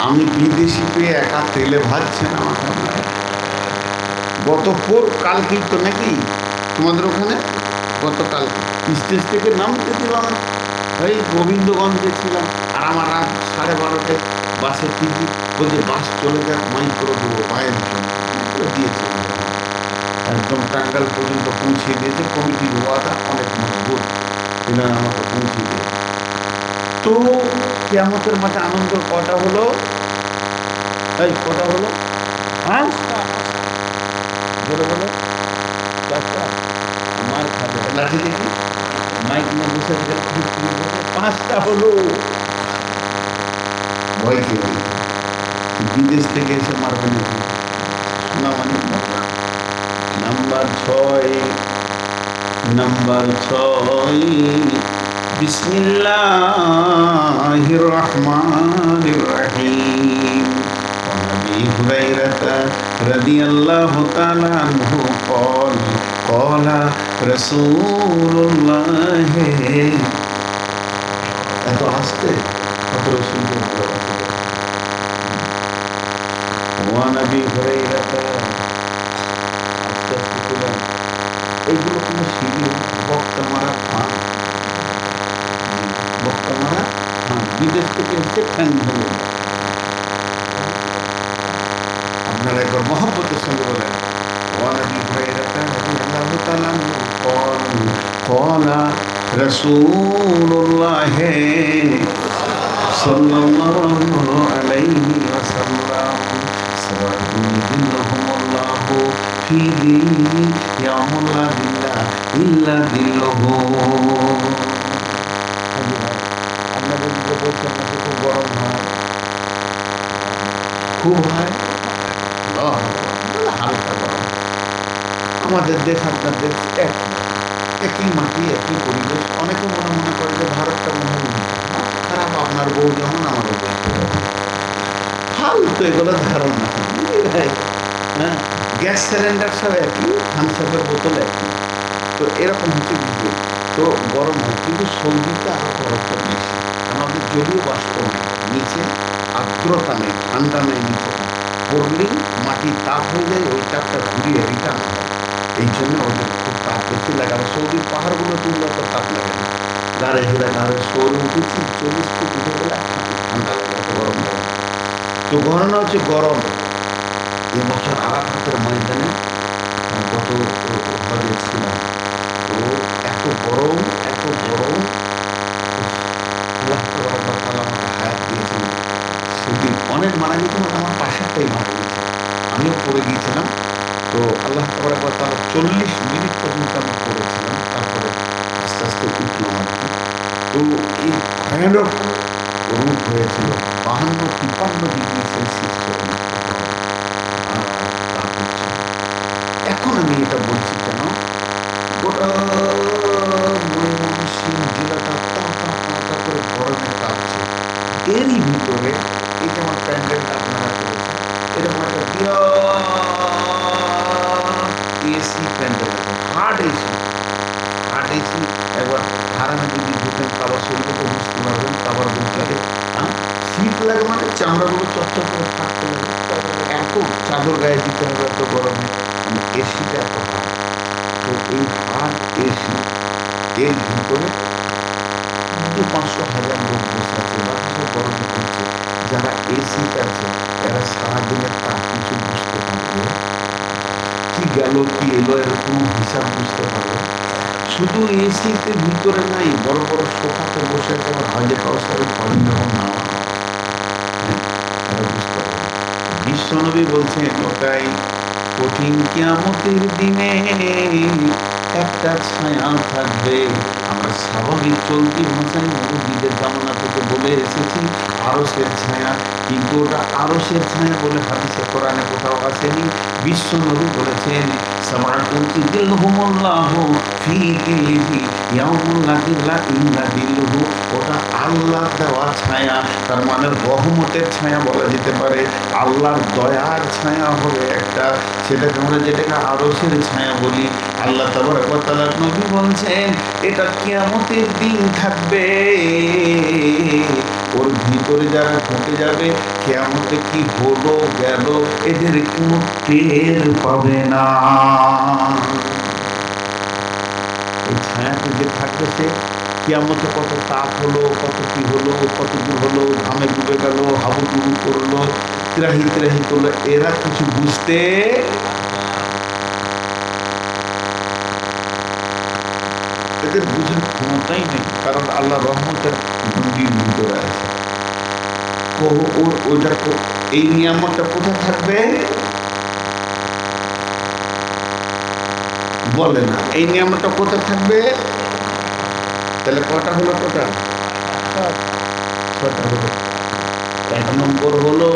আমি বিদেশি পেয়ে একা তেলে ভাজছে না আমাকে আপনারা। কালকেই তো নাকি তোমাদের ওখানে গতকাল স্টেজ থেকে নামতে দিল না, এই গোবিন্দগঞ্জে ছিলাম আর আমার রাত 12:30টায় বাসে টিকিট, বলছে বাস চলে যাক মাইক করে দেবো বাইরে চলে দিয়েছে একদম টাঙ্গাল পর্যন্ত পৌঁছে দিয়েছে। কমিটির ওয়াদা অনেক মজবুত, এনারা আমাকে পৌঁছে দিয়েছে। তো কিয়ামতের মাঠে আনন্দ কটা হলো, এই কটা হলো, হ্যাঁ বলে বলো চারটা, মার খাবে লাঠি দেখি মাইক নিয়ে বসে থেকে 5টা হলো। ভয় খেয়ে গেছে, বিদেশ থেকে এসে মারবে নাকি শোনা মানে। নাম্বার 6 বিসমিল্লাহির রহমানির রহিম। আবি হুরায়রা রাদিয়াল্লাহু তাআলা আনহু قال رسول الله এত আসতে কত রসুলকে ভালোবাসা। ওয়ান আবি হুরায়রা আস্তে আস্তে চলেন, এইগুলো কোনো সিঁড়ি বক্তা মারা ফান, বক্তা মারা ফান, বিদেশ থেকে এসে ফ্যান ভেঙে। আপনারা একবার মহব্বতের সঙ্গে বলেন ওয়ান আবি হুরায়রা রাদিয়াল্লাহু তাআলা আনহু قال رسول الله صلى الله عليه وسلم سبعة يظلهم الله في ظله يوم لا ظل إلا ظله। আপনাদের দিকে বৈশাখ মাসে খুব গরম হয়, খুব হয়, হালকা গরম। আমাদের দেশ আপনার দেশ একই মাটি একই পরিবেশ। অনেকে মনে করে যে ভারতটা মনে হয় খারাপ, আপনার বউ যেমন আমারও বউ ফালতু এগুলো ধারণা। হ্যাঁ, গ্যাস সিলিন্ডার সব একই, থামসাপের বোতল একই, তো এরকম হচ্ছে বিষয়। তো গরম হয়, কিন্তু সৌদিতে আরও গরমটা বেশি, আমাদের জলীয় বাষ্প নেই নিচে, আর্দ্রতা নেই, ঠান্ডা নেই নিচেটা, পড়লেই মাটির তাপ হয়ে যায়, ওই তাপটা ঘুরিয়ে রিটার্ন হয়, এই জন্য ওদের খুব তাপ বেশি লাগে। আর সৌদির পাহাড়গুলো তুললে তো তাপ লাগে না, গাড়ে ঘিরে গাড়ে শহরে উঠেছি 40 ফুট উঠে গেলে ঠান্ডা লাগে, এত গরম লাগে। তো ঘটনা হচ্ছে গরম। এবছর আরাফাতের ময়দানে গত হজে ছিলাম, তো এত গরম আল্লাহ তাআলা আমাকে হায়াত দিয়েছেন। সেদিন অনেক মারা গেছে, মানে আমার পাশেরটাই মারা গেছে, আমিও পড়ে গিয়েছিলাম। তো আল্লাহ তাআলা 40 মিনিট পর্যন্ত আমি পড়েছিলাম, তারপরে আস্তে আস্তে উঠলাম আর কি। তো এই ভয়ানক রূপ হয়েছিল, 52-53 ডিগ্রি সেলসিয়াস চলে গেছে। এখন আমি এটা বলছি কেন, গোটা ময়মনসিংহ জেলাটা তা করে গরমে কাঁপছে। এরই ভিতরে এই যে আমার প্যান্ডেলটা আপনারা করেছেন, এরকম একটা বিরাট এসি প্যান্ডেল আছে, হার্ড এসি। একবার হারামে যদি ঢুকেন কাবার শরীরে তো বুঝতে পারবেন, কাবার বলতে শীত লাগে মানে চামড়াগুলো চকচক করে থাকতে লাগে, এত চাদর গায়ে দিতে হবে এত গরমে, মানে এসিটা এত হার্ড। তো এই হার্ড এসি এর ভিতরে 200-500 লোক বসে আছে, বাকি সব গরমে করছে। যারা এসিতে আছে এরা সারাদিনের তাপ কিছু বুঝতে পারবে, কি গেল কি এলো এর কোনো হিসাব বুঝতে পারবে। শুধু এসিতে ভিতরে নাই, বড় বড় সোফাতে বসে আছে, আবার হাজে কাউসারের পানি যখন নামা এরা বুঝতে পারবে। বিশ্বনবী বলছেন ওটাই কঠিন কিয়ামতের দিনে একটা ছায়া থাকবে। আমরা স্বাভাবিক চলতি ভাষায় মুরব্বীদের জামানা থেকে বলে এসেছি আরশের ছায়া, কিন্তু ওটা আরশের ছায়া বলে হাদিসে কোরআনে কোথাও আসেনি। বিশ্বনবী বলেছেন সামাতুন ইযিল্লুহুমুল্লাহু ফি যিল্লিহি ইয়াউমুন লা যিল্লা ইল্লা যিল্লুহু, ওটা আল্লাহর দেওয়া ছায়া, তার মানে রহমতের ছায়া বলা যেতে পারে, আল্লাহর দয়ার ছায়া হবে একটা, সেটাকে আমরা যেটাকে আরশের ছায়া বলি। আল্লাহ তাবারক ওয়া তাআলার নবী বলছেন এটা কিয়ামতের দিন থাকবে, ওর ভিতরে যারা ঢুকে যাবে কিয়ামতে কি হলো গেল এদের কোনো টের পাবে না। এই ছায়াতে যে থাকবে সে কিয়ামতে কত তাপ হলো, কত কি হলো, কত দূর হলো, ঘামে ডুবে গেল, হাবুডুবু করলো, ত্রাহি ত্রাহি করলো, এরা কিছু বুঝতে এদের বুঝার ক্ষমতাই নেই, কারণ আল্লাহ রহমতের গণ্ডির ভিতরে আছে। ওটা এই নিয়ামতটা কোথায় থাকবে বলে না, এই নিয়ামতটা কোথায় থাকবে? তাহলে কটা হলো টোটাল? ছটা হলো। এক নম্বর হলো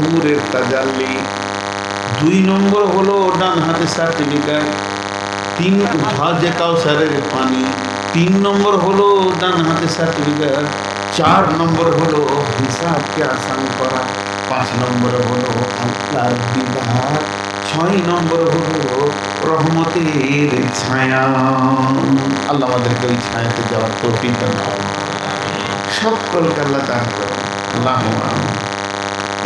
নূরের তাজাল্লি, 2 নম্বর হলো ডান হাতে সার্টিফিকেট, 3 হাজে কাউসারের পানি, 3 নম্বর হলো ডান হাতে সার্টিফিকেট, 4 নম্বর হলো হিসাবকে আসান করা, 5 নম্বর হলো আল্লাহর দিদার, 6 নম্বর হলো রহমতের ছায়া। আল্লাহ আমাদেরকে ওই ছায়াতে যাওয়ার তৌফিক দান করেন, সকলকে আল্লাহ দান করেন। আল্লাহ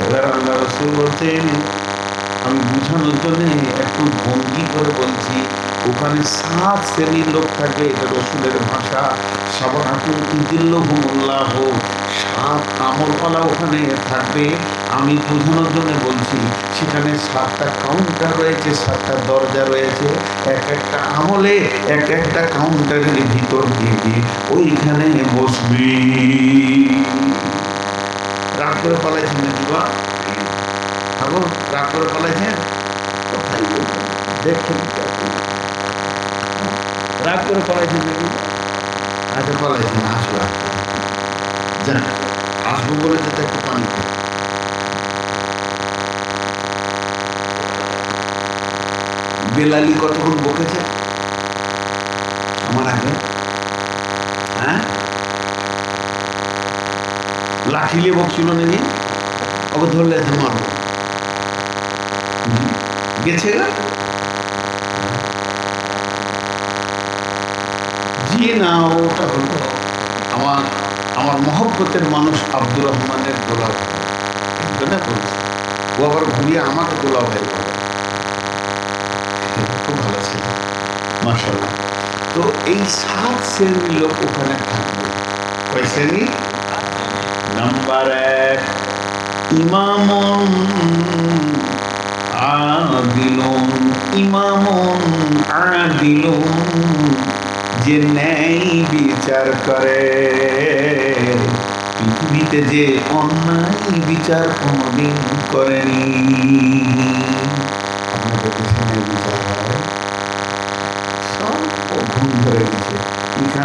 এবার আল্লাহ রাসূল বলছেন, আমি বুঝানোর জন্য একটু ভঙ্গি করে বলছি, ওখানে 7 শ্রেণীর লোক থাকবে, এটা রসুলের ভাষা। সাবাতুন ইযিল্লুহুমুল্লাহ, 7 আমলওয়ালা ওখানে থাকবে। আমি বোঝানোর জন্য বলছি, সেখানে 7টা কাউন্টার রয়েছে, 7টা দরজা রয়েছে, এক একটা আমলে এক একটা কাউন্টারের ভিতর দিয়ে ওইখানে বসবি। রাগ করে পালাইছেন নাকি বা ঠাকুর? রাগ করে পালাইছেন? কোথায় দেখে নিতে রাগ করে পালাইছেন নাকি? আচ্ছা পালাইছেন, আসো আসো, যান আসবো বলে যেতে একটু পানি খেয়ে। বেলালি কতক্ষণ বকেছে আমার আগে? হ্যাঁ, লাঠি নিয়ে বকছিল নাকি? ওকে ধরলে এসে মারবো, গেছে গা? জি না, ওটা হলো আমার আমার মহব্বতের মানুষ আব্দুর রহমানের গোলাপ না বলছে, ও আবার ঘুরিয়ে আমাকে গোলাপ ভাই বলে, খুব ভালো ছিল মাশাআল্লাহ। তো এই 7 শ্রেণীর লোক ওখানে থাকবে। কয় শ্রেণী? নাম্বার 1 ইমামুন আদিলুন, ইমামুন আদিলুন, যে ন্যায় বিচার করে। পৃথিবীতে যে অন্যায় বিচার কোনদিন করেনি। আপনাদের দেশে ন্যায় বিচার হয়? সব ঘুম ধরে গেছে,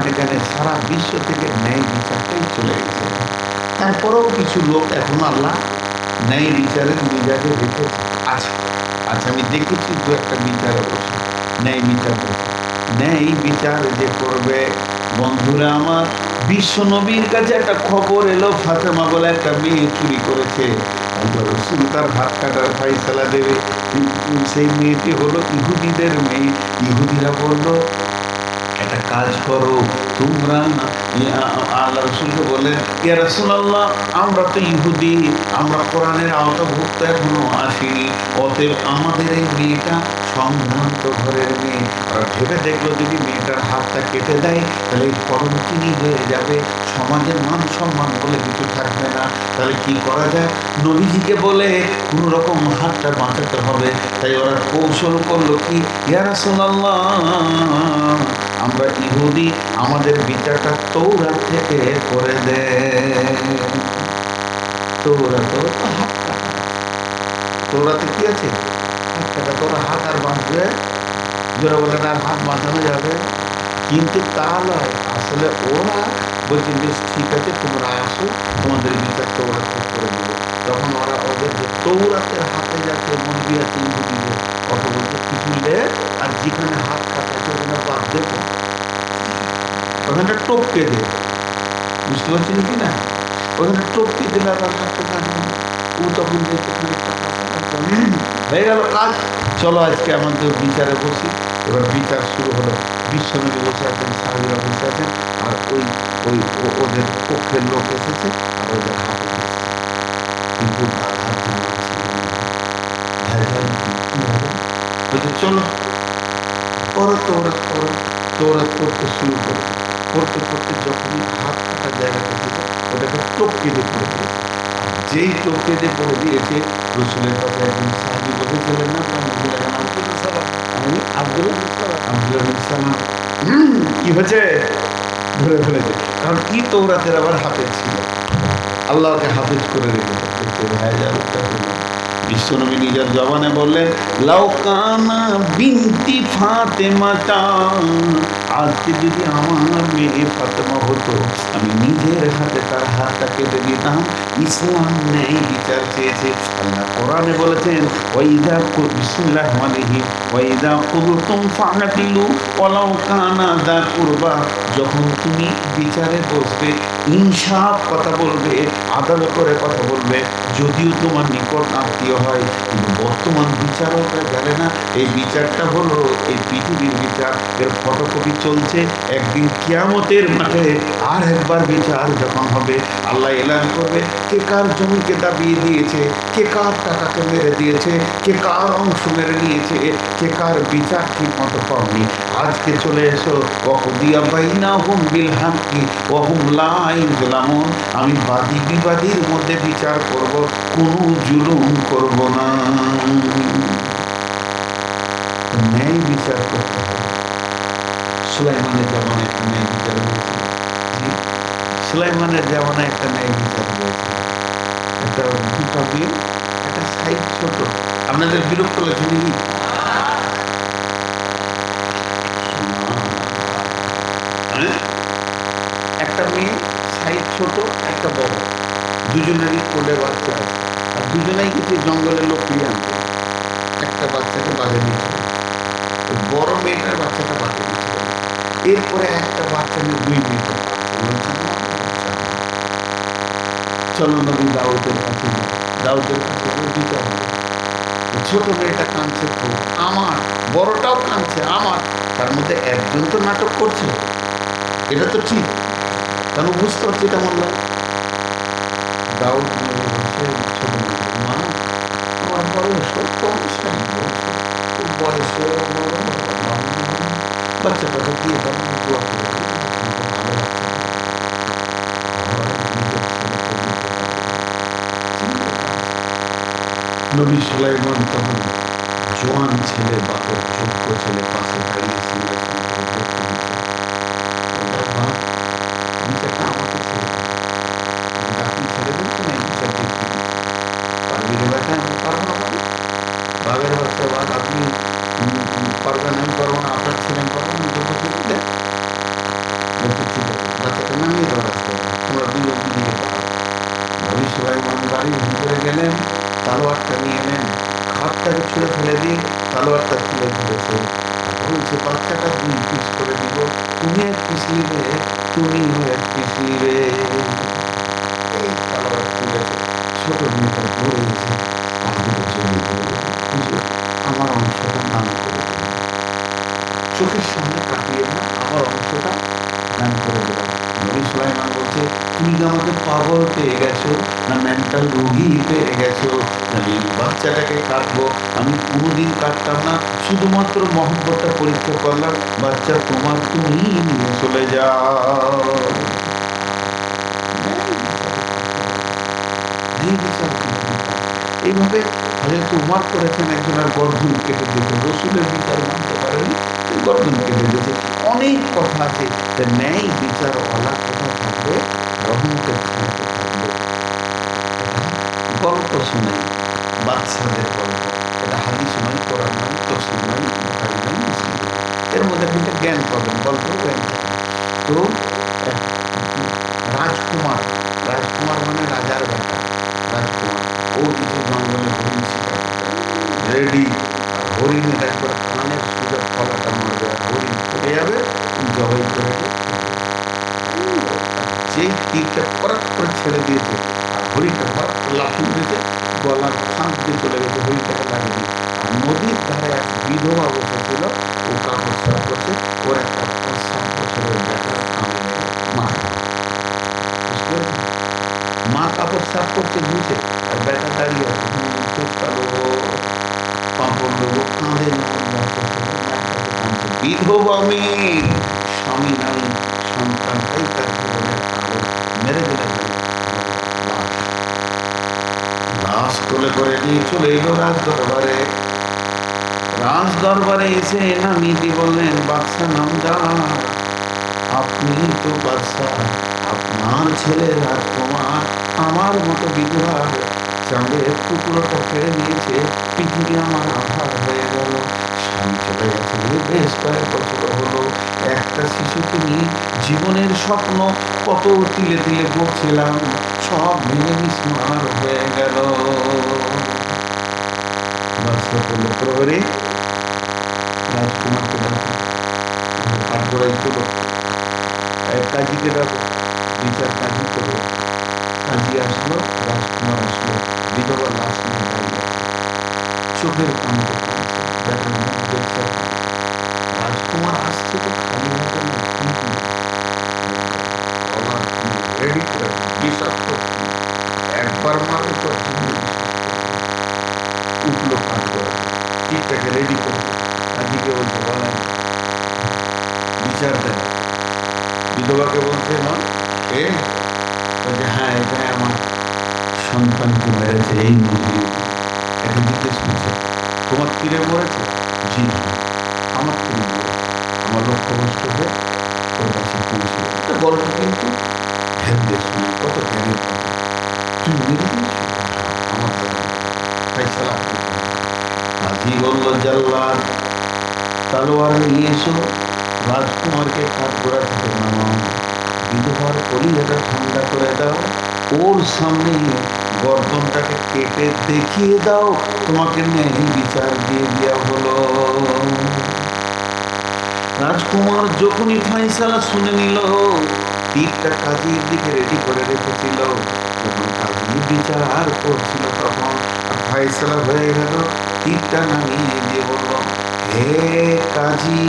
এখানে সারা বিশ্ব থেকে ন্যায় বিচারটাই চলে গেছে। তারপরেও কিছু লোক এখন আল্লাহ ন্যায় বিচারের মেজাজে রেখেছে। আচ্ছা আচ্ছা, আমি দেখেছি 2-একটা বিচারে বসে ন্যায় বিচার বসে, ন্যায় বিচার যে করবে। বন্ধুরা আমার, বিশ্ব নবীর কাছে একটা খবর এলো, ফাতেমা বলে একটা মেয়ে চুরি করেছে, আল্লাহ রসুল তার হাত কাটার ফাইসালা দেবে। সেই মেয়েটি হলো ইহুদিদের মেয়ে। ইহুদিরা বলল, একটা কাজ করো তোমরা, আল্লাহ রসুলকে বললেন, ইয়া রাসূলুল্লাহ, আমরা তো ইহুদি, আমরা কোরআনের আওতাভুক্ত এখনো আসিনি, অতএব আমাদের এই মেয়েটা সম্ভ্রান্ত ঘরের মেয়ে। ওরা ভেবে দেখলো যদি মেয়েটার হাতটা কেটে দেয় তাহলে কলঙ্কিনী হয়ে যাবে, সমাজের মান সম্মান বলে কিছু থাকবে না। তাহলে কি করা যায়? নবীজিকে বলে কোনো রকম হাতটা বাঁচাতে হবে। তাই ওরা কৌশল করলো কি, ইয়া রাসূলুল্লাহ, আমরা ইহুদি, আমাদের বিচারটা তৌরাত থেকে করে দে। তৌরাতে হাত কাটা, তৌরাতে কি আছে? হাত কাটা। তোরা হাত আর বাঁধবে, যারা বলে না হাত বাঁধানো যাবে, কিন্তু তা নয়, আসলে ওরা বলছে বেশ ঠিক আছে, তোমরা আসো, তোমাদের বিচার তৌরাত থেকে করে দেবো। তখন ওরা ওদের যে তৌরাতের হাতে যাচ্ছে মন্দির আছে ইহুদিদের, ওকে বলছে কিছু লে, আর যেখানে হাত কাটাচ্ছে ওখানে বাঁধতে কর, ওখানে টপকে দে। বুঝতে পারছেন কি না? ওখানে টপকে দিলে আবার হাতটা কাটবে না। ও তখন দেখতে খানিকটা কাঁচা কাঁচা, হয়ে গেল কাজ। চলো আজকে আমাদের বিচারে বসি। এবার বিচার শুরু হলো। বিশ্বনবী বসে আছেন, সাহাবীরা বসে আছেন, আর ওই ওই ওদের পক্ষের লোক এসেছে, আর ওদের হাতে এসেছে। কিন্তু গাধার জানা ছিল না, ভেজাল কি হবে। বলছে চলো করো, তৌরাত করো। তৌরাত করতে শুরু করেছে। করতে করতে যখনই হাত কাটা জায়গাটা এসেছে, ওটাকে টোপ কেটে পড়ে দিয়েছে। আর যেই টোপ কেটে পড়ে দিয়েছে, রসুলের পাশে একজন সাহাবী বসেছিলেন, না আপনার মহিলাকে নাম আব্দুল্লাহ আব্দুল্লাহ বিন সালাম। কি হয়েছে, ধরে ফেলেছে। কারণ কি, তৌরাতের আবার হাফেজ ছিল, আল্লাহকে হাফেজ করে রেখেছে। দেখতে ভেজালটা হলো। বিশ্বনবী নিজের জবানে বললেন, লাউকানা বিনতি ফাতেমাতা, আজকে যদি আমার মেয়ে ফাতেমা হতো, আমি নিজের হাতে তার হাতটা কেটে দিতাম। ইসলাম নেই বিচার চেয়েছে। আল্লাহ কোরআনে বলেছেন, ওয়াইদা বিসমিল্লাহির রহমানির রহিম, ওয়াইদা কুলতুম ফাআদিলু ওয়ালাউ কানা দা কুরবা, যখন তুমি বিচারে বসবে ইনসাফ কথা বলবে, আদল করে কথা বলবে, যদিও তোমার নিকট আত্মীয় হয়। কিন্তু বর্তমান বিচারকরা জানে না এই বিচারটা হলো এই পৃথিবীর বিচার, এর ফটোকপি চলছে। একদিন কিয়ামতের মাঠে আর একবার বিচার যখন হবে, আল্লাহ এলান করবে কে কার জমিকে দাবিয়ে দিয়েছে, কে কার টাকাকে মেরে দিয়েছে, কে কার অংশ মেরে নিয়েছে, কে কার বিচার ঠিক মতো পাওনি। আজকে চলে এসো, ওয়াকুদিয়া বাইনাহুম বিল হাক্কি ওয়া হুম লা ইউযলামুন, আমি বাদী বিবাদীর মধ্যে বিচার করব, কোনো জুলুম করব না। ন্যায় বিচার করতে হবে। সুলাইমানের জামানায় একটা ন্যায় বিচার হয়েছিল। জি, সুলাইমানের জামানায় একটা ন্যায় বিচার হয়েছিল। একটা দুটা মেয়ে, একটা সাইজ ছোট। আপনাদের বিরক্ত লাগছে নাকি? সুবহানাল্লাহ। হ্যাঁ, একটা মেয়ে সাইজ ছোট, একটা বড়, দুজনেরই কোলে বাচ্চা আছে। আর দুজনেই গেছে জঙ্গলে লকড়ি আনতে। একটা বাচ্চাকে বাঘে নিয়ে চলে গেছে। ওই বড় মেয়েটার বাচ্চাটা বাঘে নিয়ে চলে গেছে। এরপরে একটা বাচ্চা নিয়ে দুই মেয়েকে কাঁদছে, বলছে আমার বাচ্চা আমার। চলো নবী দাউদের কাছে যাই, দাউদের কাছে গেলে বিচার হবে। তো ছোট মেয়েটা কাঁদছে খুব, আমার। বড়টাও কাঁদছে, আমার। তার মধ্যে একজন তো নাটক করছে, এটা তো ঠিক, কারণ ও বুঝতে পারছে এটা আমার লাগে। দাউদ নবী বলছে ছোট মেয়েকে, মা আমার বয়সও কম, 60 বছর, ও বয়সেও বড়, বাবা মা নেই। বাচ্চাটাকে দিয়ে দাও, আমি দোয়া করে দিই, আমাকে ভালো বাচ্চা দাও। ঘরে নিজের ছেলেকে দিতে পারে না, চিন্তা কাঁদছে। নবী সুলাইমান তখন জোয়ান ছেলে, বাপের যোগ্য ছেলে, পাশে দাঁড়িয়ে সিংহাসন থেকে দেখতে বিচার। বললো আব্বা, বিচারটা আমাকে ছেড়ে দিন, আমাকে আপনি ছেড়ে দিন, তো না বিচার দেখতে দিচ্ছি। পারবি রে বেটা? আমি পারবো না মানে? বাঘের বাচ্চা বাঘ, আপনি পারবেন, আমি পারবো না, আপনার ছেলে আমি পারবো না, যোগ্য ছেলে দেখ। বলছে ঠিক আছে, বাচ্চাটা নামিয়ে দাও রাস্তায়, তোমরা দুজন দুদিকে দাঁড়াও। নবী সুলাইমান বাড়ির ভিতরে গেলেন, তালোয়ারটা নিয়ে এলেন, খাটটাকে ছুঁড়ে ফেলে দিয়ে তালোয়ারটা তুলে ধরেছে। আর বলছে বাচ্চাটা 2 পিস করে দিব, তুমি 1 পিস নিবে, তুমিও 1 পিস নিবে। এই তালোয়ার তুলেছে, ছোট মেয়েটা দৌড়েছে, আর দুটো জড়িয়ে ধরে বলছে, হুজুর আমার অংশটা দান করে দিন, চোখের সামনে কাটিয়ে না, আমার অংশটা দান করে দিলাম। নবী সুলাইমান বলছে, তুমি কি আমাকে পাগল পেয়ে গেছো, না মেন্টাল রোগী পেয়ে গেছো? আমি বাচ্চাটাকে কাটবো? আমি কোনোদিন কাটতাম না, শুধুমাত্র মহব্বতটা পরীক্ষা করলাম। বাচ্চা তোমার, তুমি নিয়ে চলে যাও। ন্যায় বিচার করতে হবে, ন্যায় বিচার পৃথিবীতে আছে। এইভাবে হযরত উমর করেছেন, একজনের গর্দন কেটে দিয়েছে, রসুলের বিচার মানতে পারেনি, গর্দন কেটে দিয়েছে। অনেক কথা আছে। তা ন্যায় বিচারওয়ালা কোথায় থাকবে? রহমতের ছায়াতে থাকবে। এটা গল্প শোনাই, বাদশাদের গল্প। এটা হাদিস নয়, কোরআন নয়, তফসির নয়, বুখারী নয়, মুসলিম নয়। এর মধ্যে থেকে জ্ঞান পাবেন, গল্পের জ্ঞান পাবেন। তো এক রাজকুমার, রাজকুমার মানে রাজার বেটা, রাজকুমার। ও গেছে জঙ্গলে হরিণ শিকার করতে, রেডি। আর হরিণের একবারে কানের সোজা ফলাটা মারবে, আর হরিণ পড়ে যাবে, জবাই করে এনে খেয়ে নেবে। আর যেই তীরটা করাত করে ছেড়ে দিয়েছে, আর হরিণটা ধরাত করে লাফিয়ে উঠেছে, গলার ফাঁক দিয়ে চলে গেছে, হরিণটাকে লাগেনি। আর নদীর ধারে এক বিধবা বসেছিল, ও কাপড় সাফ করছে, ওর একটা ৫-৭ বছরের বেটার কামড়ে লেগে মাথা, বুঝতে পেরেছেন? মা কাপড় সাফ করছে ধুছে, আর বেটা দাঁড়িয়ে আছে, ফুচকা দেবো, পাঁপড় দেবো, কাঁদে না ওর বাচ্চা ছেলে, মায়ের কাছে কাঁদছে। বিধবা মেয়ের স্বামী নাই, সন্তানটাই তার জীবনের আলো, মেরে দিলে ভাই লাশ, লাশ তোলে করে নিয়ে চলে এলো রাজ দরবারে। রাজ দরবারে এসে নামিয়ে বললেন, বাদশা নামদার, আপনি তো বাদশাহ, আপনার ছেলে রাজকুমার আমার মতো বিধবার চাঁদের টুকরোটা কেড়ে নিয়েছে, পৃথিবী আমার আধার হয়ে গেল, স্বামী চলে গেছে বেশ কয়েক বছর হলো, একটা শিশুকে নিয়ে জীবনের স্বপ্ন কত তিলে তিলে পড়ছিলাম, সব ভেঙে বিস্মার হয়ে গেল। বাদশা বলল, প্রহরী রাজকুমারকে ডাকো, কাঠগড়াই তোলো, কাজীকে ডাকো, বিচার কাজী করবে। কাজী আসলো, রাজকুমার আসলো, বিধবা লাশ নিয়ে দাঁড়িয়ে আছে, চোখের পানিতে কাঁদছে, বেটার মুখ দেখছে। রাজকুমার আসছে তো খালি হাতে না, ঠিক নেই, গলার রেডি করে বিষাক্ত, একবার মারবে তো জীবনে উঠলো কাঠ করে, তীরটাকে রেডি করে কাজীকে বলছে, বলেন বিচার দেন। বিধবাকে বলছে, না কে? বলছে, হ্যাঁ এটাই আমার সন্তানকে মেরেছে এই নদী। একে জিজ্ঞেস করছে, তোমার তীরে মরেছে? জি না, আমার তীরে মরেছে, আমার লক্ষ্যভ্রষ্ট হয়ে ওর কাছে পৌঁছে গেছে। একটা গল্প কিন্তু ধ্যান দিয়ে শোনে, কত জ্ঞানের কথা। তুই মেরে দিয়েছ? হ্যাঁ, আমার দ্বারা ফাইসালা আপনি করেন। কাজী বলল, জাল্লাদ তলোয়ার নিয়ে এসো, রাজকুমারকে কাঠগোড়া থেকে নামাও, বিধবার কলিজাটা ঠান্ডা করে দাও, ওর সামনে গর্দনটাকে কেটে দেখিয়ে দাও, তোমাকে ন্যায় বিচার দিয়ে দেওয়া হলো। রাজকুমার যখনই ফাইসালা শুনে নিল, তীরটা কাজীর দিকে রেডি করে রেখেছিল, যখন কাজী বিচার করছিল তখন ফাইসালা হয়ে গেল, তীরটা নামিয়ে দিয়ে বলল, হে কাজী,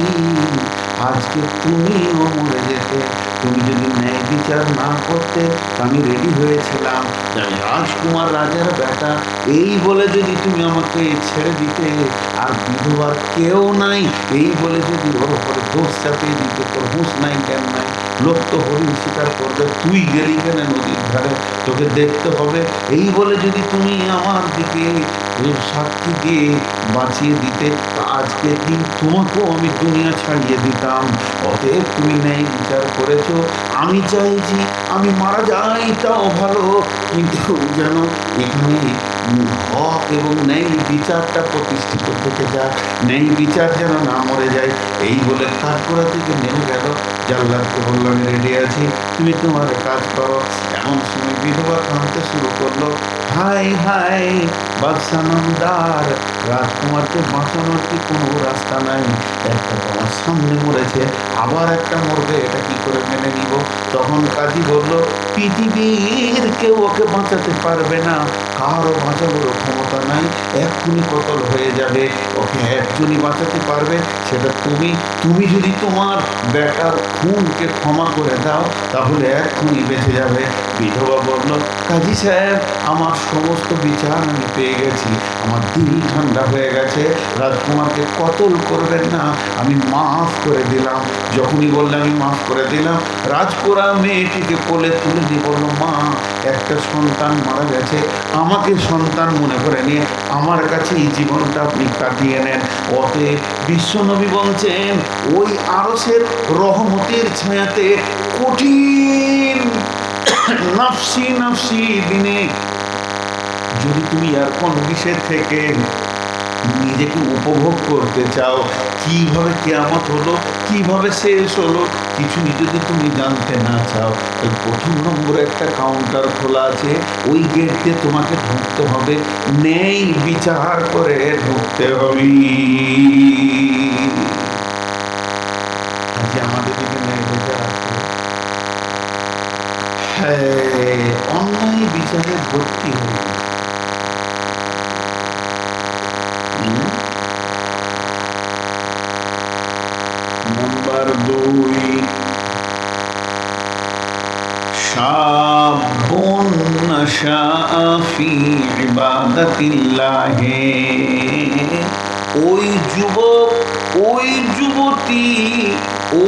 আজকে তুমিও মরে যেতে, তুমি যদি ন্যায় বিচার না করতে, আমি রেডি হয়েছিলাম যে আমি রাজকুমার রাজার বেটা, এই বলে যদি তুমি আমাকে ছেড়ে দিতে, আর বিধবার কেউ নাই এই বলে যদি ওর উপরে দোষ চাপিয়ে দিতে, তোর হুঁশ নাই জ্ঞান নাই, লোক তো হরিণ শিকার করবে, তুই গেলি কেন নদীর ধারে, তোকে দেখতে হবে, এই বলে যদি তুমি আমার দিকে সাক্ষী দিয়ে বাঁচিয়ে দিতে, আজকে দিন তোমাকেও আমি দুনিয়া ছাড়িয়ে দিতাম। অতএব তুমি ন্যায় বিচার করেছ, আমি চাইছি আমি মারা যাই তাও ভালো, কিন্তু যেন এখানে হক এবং ন্যায় বিচারটা প্রতিষ্ঠিত থেকে যাক, ন্যায় বিচার যেন না মরে যায়। এই বলে কাঠগোড়া থেকে নেমে গেল। জাল্লাদকে বলল, আমি রেডি আছি, তুমি তোমার কাজ করো। এমন সময় বিধবা কাঁদতে শুরু করলো, হাই হাই বাদশা নামদার, রাজকুমারকে বাঁচানোর কি কোনো রাস্তা নাই? একটা তো আমার সামনে মরেছে, আবার একটা মরবে, এটা কি করে মেনে নিব? তখন কাজী বলল, পৃথিবীর কেউ ওকে বাঁচাতে পারবে না, কারও বাঁচানোর ক্ষমতা নাই, এক্ষুনি কতল হয়ে যাবে, ওকে একজনই বাঁচাতে পারবে, সেটা তুমি। তুমি যদি তোমার বেটার খুনকে ক্ষমা করে দাও, তাহলে এক্ষুনি বেঁচে যাবে। বিধবা বলল, কাজী সাহেব, আমার সমস্ত বিচার আমি পেয়ে গেছি, আমার দিল ঠান্ডা হয়ে গেছে, রাজকুমারকে কতল করবেন না, আমি মাফ করে দিলাম। যখনই বললে আমি মাফ করে দিলাম, রাজকুমার মেয়েটিকে কোলে তুলে দিয়ে বলল, মা, একটা সন্তান মারা গেছে, আমাকে সন্তান মনে করে নিয়ে আমার কাছে এই জীবনটা আপনি কাটিয়ে নেন। অতএব বিশ্বনবী বলছেন, ওই আরশের রহমতের ছায়াতে কঠিন নাফসি নাফসি দিনে যদি তুমি এয়ার কন্ডিশন থেকে নিজেকে উপভোগ করতে চাও, কিভাবে কিয়ামত হলো, কিভাবে শেষ হলো, কিছুই যদি তুমি জানতে না চাও, তো প্রথম নম্বরে একটা কাউন্টার খোলা আছে, ওই গেট দিয়ে তোমাকে ঢুকতে হবে, ন্যায় বিচার করে ঢুকতে হবে। আজকে আমাদের দিকে ন্যায় বিচার আছে, হ্যাঁ, অন্যায় বিচারে ভর্তি হয়ে গেছে। নাম্বার 2, শাবুন নাশাআ ফি ইবাদাতিল্লাহ, ওই যুবক, ওই যুবতী,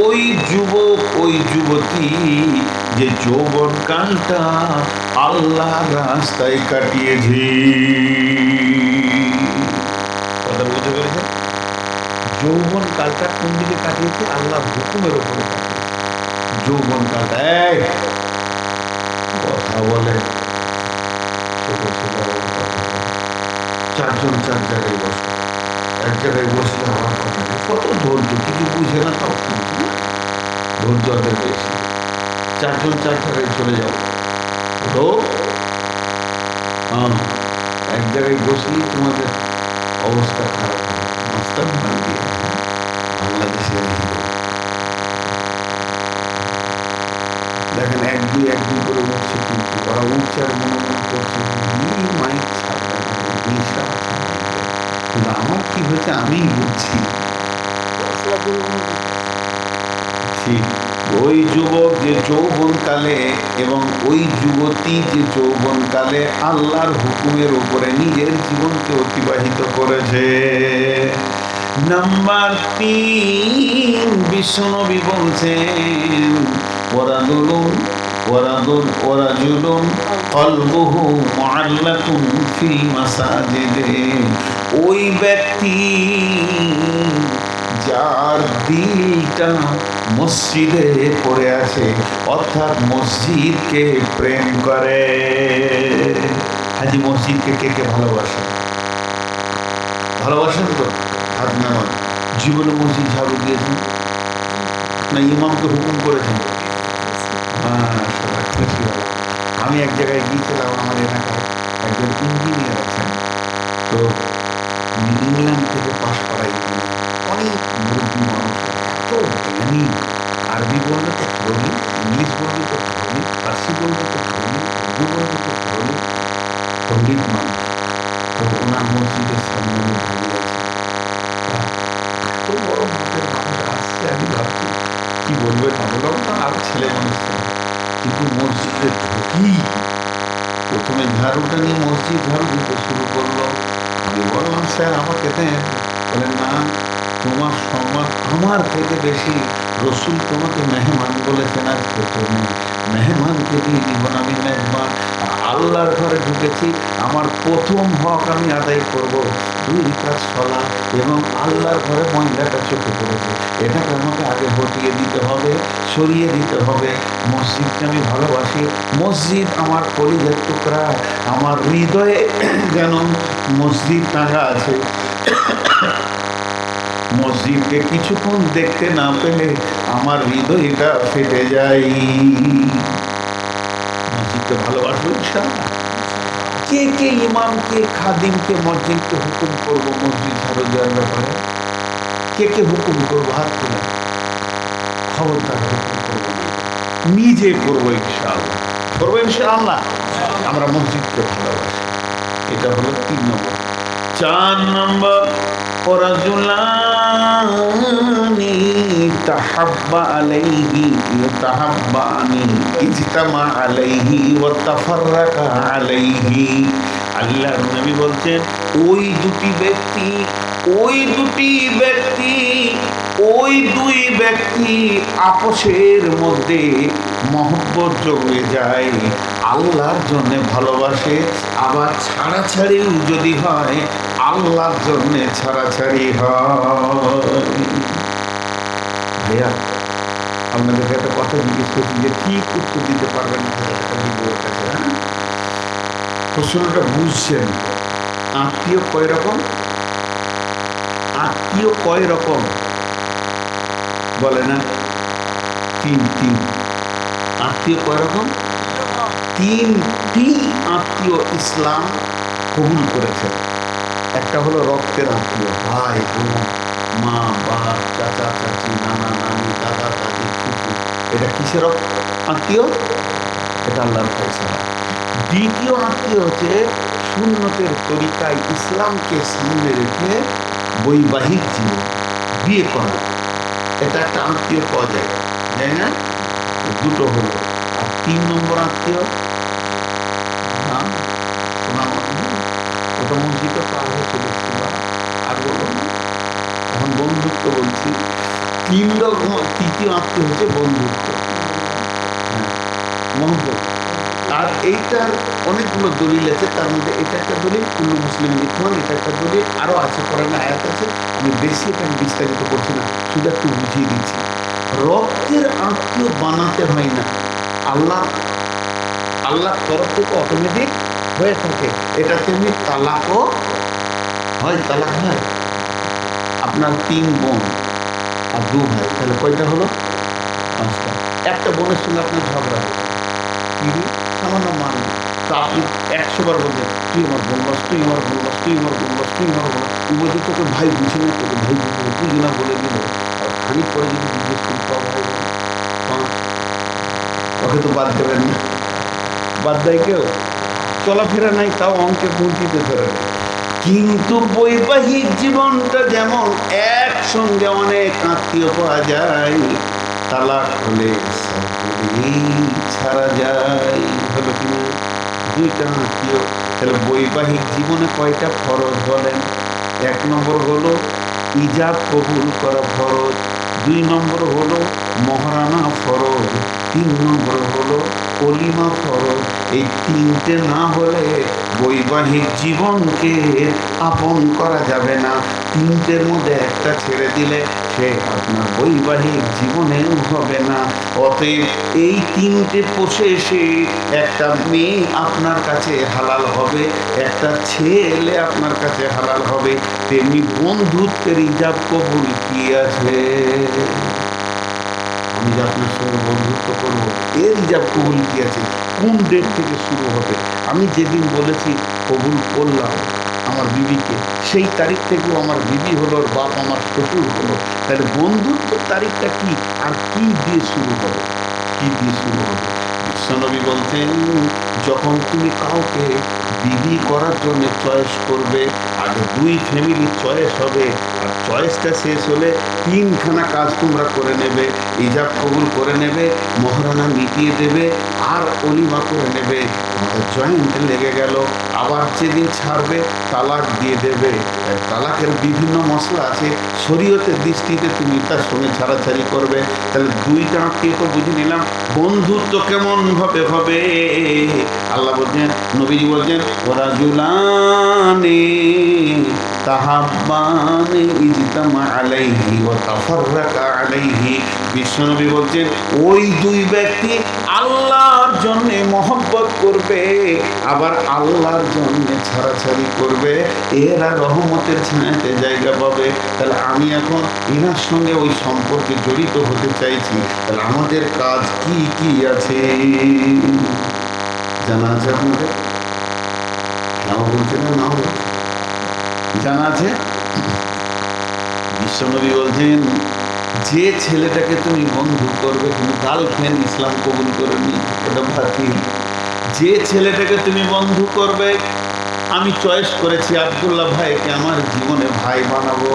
ওই যুবক, ওই যুবতী যে যৌবন কালটা আল্লাহর রাস্তায় কাটিয়েছে। কথা বুঝতে পেরেছেন? যৌবন কালটা কোন দিকে কাটিয়েছে? আল্লাহর হুকুমের উপরে কাটিয়েছে যৌবন কালটা। এই কথা বলে ছোট ছেলে কথা বলে, চারজন চার জায়গায় বসে, এক জায়গায় বসলে আমার কথা নেই। কত ধৈর্য, কিছু বুঝে না তাও শুনছে না, ধৈর্য ওদের বেশি। চারজন চার জায়গায় চলে যাও, তো হ্যাঁ, এক জায়গায় বসলেই তোমাদের অবস্থা খারাপ হবে। মাস্টার দিয়ে বাংলাদেশের হিরো দেখেন, এক দুই করে উঠছে, কিন্তু ওরা উঠছে আর মনে মনে করছে মাইক ছাড়বে না, নেশা আছে মাইকে। কিন্তু আমার কি হয়েছে আমি বুঝছি। ঠিক ওই যুবক যে যৌবনকালে এবং ওই যুবতী যে যৌবনকালে আল্লাহর হুকুমের উপরে নিজের জীবনকে অতিবাহিত করেছে। নাম্বার 3, বিশ্বনবী বলছেন ওয়ারাজুলুন কলবুহু মুআল্লাকুন ফিল মাসাজিদে, ওই ব্যক্তি যার দিলটা মসজিদে পড়ে আছে, অর্থাৎ মসজিদকে প্রেম করে। হাজি মসজিদকে কে কে ভালোবাসে? ভালোবাসেন তো? হাত নামান। জীবনে মসজিদ ঝাড়ু দিয়েছেন না ইমামকে হুকুম করেছেন? খুশি হলাম। আমি এক জায়গায় গিয়েছিলাম, আমার এলাকায় একজন ইঞ্জিনিয়ার আছেন, তো ইংল্যান্ড থেকে পাশ করা ইঞ্জিনিয়ার, অনেক মুরব্বী মানুষ, এত জ্ঞানী, আরবি বললে তো ধরলি, ইংলিশ বললে তো ধরলি, ফার্সি বললে তো ধরলি, উর্দু বললে তো ধরলি, পণ্ডিত মানুষ। তো ওনার মসজিদের সামনে আমি দাঁড়িয়ে আছি, এত বড় মাপের মানুষ আসছে, আমি ভাবছি কি বলবে না বললাম, কারণ আরো ছেলে মানুষ ছিল। কিন্তু মসজিদে ঢুকি, প্রথমে ঝাড়ুটা নিয়ে মসজিদ ঝাড়ু দিতে শুরু করলো। আমি বললাম স্যার আমাকে দেন। বলেন না, তোমার সম্মান আমার থেকে বেশি, রসুল তোমাকে মেহমান বলেছেন, আজকে তুমি মেহমানকে দিয়ে জীবন আমি মেহমান। আল্লাহর ঘরে ঢুকেছি, আমার প্রথম হক আমি আদায় করব 2 রাকাত সালাত, এবং আল্লাহর ঘরে মহিলাটা চোখে পড়েছে, এটাকে আমাকে আগে হটিয়ে দিতে হবে, সরিয়ে দিতে হবে। মসজিদকে আমি ভালোবাসি, মসজিদ আমার কলিজার টুকরা, আমার হৃদয়ে যেন মসজিদ টাঙা আছে। মসজিদকে কিছুক্ষণ দেখতে না পেলে আমার হৃদয়টা ফেটে যায়। মসজিদকে ভালোবাসবো ইনশাআল্লাহ। কে কে ইমামকে, খাদিমকে, মসজিদকে হুকুম করবো মসজিদ ঝাড়ু দেওয়ার ব্যাপারে? কে কে হুকুম করবো? হাত তুলে। খবরদার হুকুম করবো না, নিজে করবো ইনশাআল্লাহ, করবো ইনশাআল্লাহ। আমরা মসজিদকে ভালোবাসি, এটা হলো 3 নম্বর। 4 নম্বর, ওরাজুলানি তাহাব্বা আলাইহি ইতাহাব্বানি ইজতামা আলাইহি ওয়া তাফাররাকা আলাইহি। আল্লাহর নবী বলছেন, ওই দুটি ব্যক্তি, ওই দুটি ব্যক্তি, ওই 2 ব্যক্তি আপসের মধ্যে মহব্বত জমে যায়, আল্লাহর জন্য ভালোবাসে, আবার ছাড়াছাড়িও যদি হয় আল্লাহর জন্য ছাড়াছাড়ি হয়। ভাইয়া আপনাদেরকে একটা কথা জিজ্ঞেস করছি, যে ঠিক উত্তর দিতে পারবেন না, বউয়ের কাছে। হ্যাঁ, প্রশ্নটা বুঝছেন? আত্মীয় কয় রকম? আত্মীয় কয় রকম বলে না? 3 আত্মীয় কয় রকম? 3টি আত্মীয় ইসলাম কবুল করেছে। একটা হলো রক্তের আত্মীয়, ভাই বোন, মা বাপ, চাচা চাচি, নানা নানি, দাদা দাদি, ফুফু। এটা কিসের আত্মীয়? এটা আল্লাহর ফয়সালা। দ্বিতীয় আত্মীয় হচ্ছে সুন্নতের তরিকায় ইসলামকে সামনে রেখে বৈবাহিক জীবন, বিয়ে করা, এটা একটা আত্মীয় পাওয়া যায়, তাই না? দুটো হলো। আর 3 নম্বর আত্মীয়, না শোনা, ওটা মসজিদে পার হয়ে চলেছিল, আর বলো না, এখন বন্ধুত্ব বলছি। 3 রকম, তৃতীয় আত্মীয় হচ্ছে বন্ধুত্ব, হ্যাঁ, মহব্বত। আর এইটার অনেকগুলো দলিল আছে, তার মধ্যে এটা একটা দলিল, কুল্লু মুসলিম লিখন, এটা একটা দলিল, আরও আছে, কোরআনে আয়াত আছে। আমি বেশি এটা বিস্তারিত করছি না, শুধু একটু বুঝিয়ে দিচ্ছি। রক্তের আত্মীয় বানাতে হয় না, আল্লাহ তরফ থেকে অটোমেটিক হয়ে থাকে। এটা তেমনি তালাকও হয়, তালাক হয়। আপনার 3 বোন আর 2 ভাই, তাহলে কয়টা হলো? 5টা। একটা বোনের সঙ্গে আপনার ঝগড়া হলো, কি সামান্য মানে, তো আপনি 100 বার বলছেন, তুই আমার বলবাস, তুই আমার বলবাস, তুই আমার বলবাস, তুই আমার বলবাস। ও বলছে তোকে ভাই বুঝি না, তোকে ভাই বুঝি না, তুই না বলে দিল। আর খানিক পরে যদি জিজ্ঞেস করি, তো ভাই 5, ওকে তো বাদ দেবেন না, বাদ দেয় কেউ? চলাফেরা নাই, তাও অঙ্কে গুনতিতে ধরে নেয়। কিন্তু বৈবাহিক জীবনটা যেমন একসঙ্গে অনেক আত্মীয় পাওয়া যায়, তালাক হলে সকলেই ছাড়া যায়। হলো কিনা? 2টা আত্মীয়। তাহলে বৈবাহিক জীবনে কয়টা ফরজ বলেন? 1 নম্বর হলো ইজাব কবুল করা ফরজ, 2 নম্বর হলো মহারানা ফরজ, 3 নম্বর হলো কলিমা ফরজ। এই 3টে না হলে বৈবাহিক জীবনকে আপন করা যাবে না। 3টের মধ্যে একটা ছেড়ে দিলে সে আপনার বৈবাহিক জীবনেও হবে না। অতএব এই 3টে পোষে এসে একটা মেয়ে আপনার কাছে হালাল হবে, একটা ছেলে আপনার কাছে হালাল হবে। তেমনি বন্ধুত্বের ইজাব কবুল কি আছে? আমি যে আপনার সঙ্গে বন্ধুত্ব করব, এর ইজাব কবুল কি আছে? কোন ডেট থেকে শুরু হবে? আমি যেদিন বলেছি কবুল করলাম আমার বিবিকে, সেই তারিখ থেকেও আমার বিবি হলো, ওর বাপ আমার শ্বশুর হলো। তাহলে বন্ধুত্বের তারিখটা কি, আর কি দিয়ে শুরু হবে? কি দিয়ে শুরু হবে? বিশ্বনবী বলতেন, যখন তুমি কাউকে বিবি করার জন্য চয়েস করবে, আগে 2 ফ্যামিলির চয়েস হবে, আর চয়েসটা শেষ হলে 3খানা কাজ তোমরা করে নেবে। ইজাব কবুল করে নেবে, মহারানা মিটিয়ে দেবে, আর অলিমা করে নেবে। তোমাদের জয়েন্টে লেগে গেল। আবার যেদিন ছাড়বে তালাক দিয়ে দেবে। তালাকের বিভিন্ন মশলা আছে, শরীয়তের দৃষ্টিতে তুমি তার সঙ্গে ছাড়াছাড়ি করবে। তাহলে 2টা আত্মীয় তো বুঝে নিলাম। বন্ধুত্ব কেমন ভাবে হবে? আল্লাহ বলছেন, নবীজি বলছেন, ওরা জুলানে তাহাব্বানে ইজতামা আলাইহি ওয়া তাফাররাকা আলাইহি। বিশ্বনবী বলছেন, ওই 2 ব্যক্তি আল্লাহর জন্য মহব্বত করবে, আবার আল্লাহর জন্য ছাড়াছাড়ি করবে, এরা রহমতের ছায়াতে জায়গা পাবে। তাহলে আমি এখন এনার সঙ্গে ওই সম্পর্কে জড়িত হতে চাইছি, তাহলে আমাদের কাজ কি কি আছে জানা আছে আপনাদের? নাও বলছে না, নাও জানা আছে? বিশ্বনবী বলছেন, যে ছেলেটাকে তুমি বন্ধু করবে, তুমি গার্লফ্রেন্ড ইসলাম কবুল করেনি, এটা বাতিল। যে ছেলেটাকে তুমি বন্ধু করবে, আমি চয়েস করেছি আব্দুল্লাহ ভাইকে আমার জীবনে ভাই বানাবো,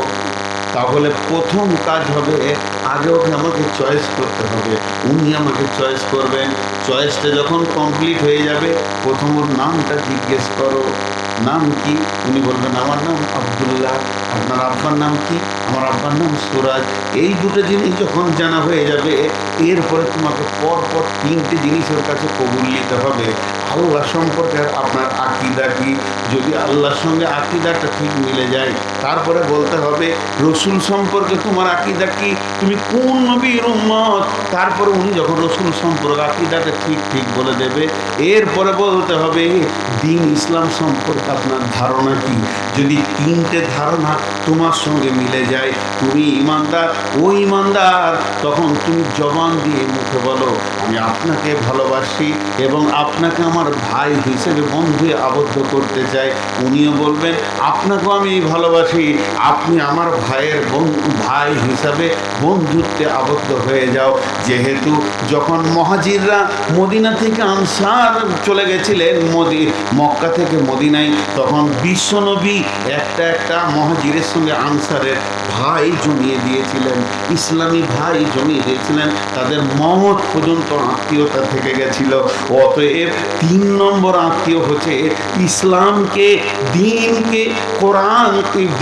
তাহলে প্রথম কাজ হবে আগে ওকে আমাকে চয়েস করতে হবে, উনি আমাকে চয়েস করবেন। চয়েসটা যখন কমপ্লিট হয়ে যাবে, প্রথম ওর নামটা জিজ্ঞেস করো, নাম কি? উনি বলবেন আমার নাম আব্দুল্লাহ। আপনার আব্বার নাম কি? আমার আব্বার নাম সুরাজ। এই 2টো জিনিস যখন জানা হয়ে যাবে, এরপরে তোমাকে পরপর 3টে জিনিস ওর কাছে কবুল নিতে হবে। আল্লাহ সম্পর্কে আপনার আকীদা কি? যদি আল্লাহর সঙ্গে আকীদাটা ঠিক মিলে যায়, তারপরে বলতে হবে রসুল সম্পর্কে তোমার আকীদা কি, তুমি কোন নবীর উম্মত। তারপরে উনি যখন রসুল সম্পর্কে আকীদাটা ঠিক বলে দেবে, এরপরে বলতে হবে দ্বীন ইসলাম সম্পর্কে আপনার ধারণা কি। যদি 3টে ধারণা তোমার সঙ্গে মিলে যায়, তুমি ইমানদার, ও ইমানদার, তখন তুমি জবান দিয়ে মুখে বলো আমি আপনাকে ভালোবাসি এবং আপনাকে আমার ভাই হিসেবে বন্ধু আবদ্ধ করতে চাই। উনিও বলবেন আপনাকেও আমি ভালোবাসি, আপনি আমার ভাই হিসাবে বন্ধুত্বে আবদ্ধ হয়ে যাও। যেহেতু যখন মহাজিররা মদিনা থেকে আনসার চলে গেছিলেন মক্কা থেকে মদিনায়, তখন বিশ্বনবী একটা মহাজিরের সঙ্গে আনসারের ভাই জমিয়ে দিয়েছিলেন, ইসলামী ভাই জমিয়ে দিয়েছিলেন, তাদের মত পর্যন্ত আত্মীয়তা থেকে গেছিল। অতএব 3 নম্বর আত্মীয় হচ্ছে ইসলামকে, দিনকে,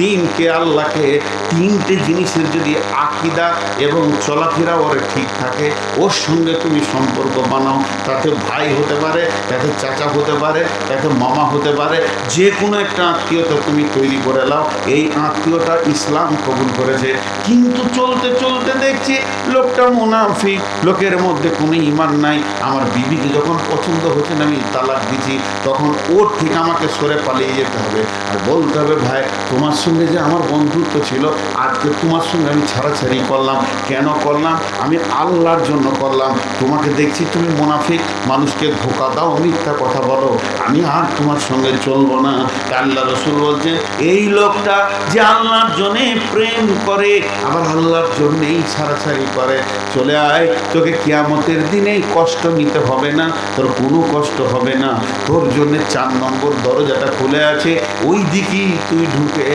দিনকে, আল্লাহকে, 3টে জিনিসের যদি আকীদা এবং চলাফেরা ওর ঠিক থাকে, ওর সঙ্গে তুমি সম্পর্ক বানাও। তাতে ভাই হতে পারে, তাতে চাচা হতে পারে, তাতে মামা হতে পারে, যে কোনো একটা আত্মীয়তা তুমি তৈরি করে নাও। এই আত্মীয়তা ইসলাম কবুল করেছে। কিন্তু চলতে চলতে দেখছি লোকটা মুনাফিক, লোকের মধ্যে কোনো ঈমান নাই। আমার বিবিকে যখন পছন্দ হচ্ছে না, আমি তালাক দিচ্ছি, তখন ওর ঠিক আমাকে সরে পালিয়ে যেতে হবে আর বলতে হবে ভাই তোমার সঙ্গে যে আমার বন্ধুত্ব ছিল, আজকে তোমার সঙ্গে আমি ছাড়াছাড়ি করলাম। কেন করলাম? আমি আল্লাহর জন্য করলাম। তোমাকে দেখছি তুমি মুনাফিক, মানুষকে ধোঁকা দাও, মিথ্যা কথা বলো, আমি আর তোমার সঙ্গে চলবো না। আল্লাহ রসুল বলছেন এই লোকটা যে আল্লাহর জন্যে প্রেম করে আবার আল্লাহর জন্যেই ছাড়াছাড়ি করে, চলে আয়, তোকে কিয়ামতের দিনে কষ্ট নিতে হবে না, তোর কোনো কষ্ট হবে না, তোর জন্য 4 নম্বর দরজাটা খুলে আছে, ওই দিকেই তুই ঢুকে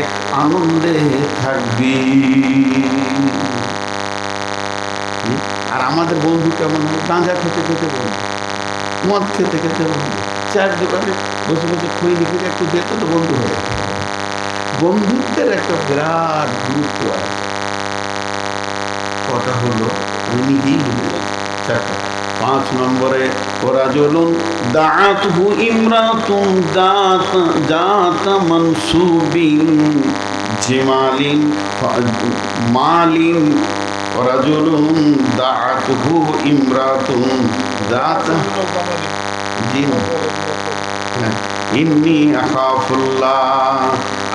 আনন্দে থাকবি। আর আমাদের বন্ধু কেমন হয়? গাঁজা খেতে খেতে বন্ধু, মদ খেতে খেতে বন্ধু, চার দোকানে বসে বসে খই লিখে একটু দেখতে তো বন্ধু হয়ে। বন্ধুত্বের একটা বিরাট গুরুত্ব আছে। কটা হলো আমি নিজেই ভুলে যাচ্ছি, 4টা। 5 নম্বরে ওরা জ্বলুন দাআতহু ইমরাতুন দাত মানসুবিন জিমালিন মালিন, ওরা জ্বলুন দাআতহু ইমরাতুন দাত ইন্নী আখাফুল্লাহ।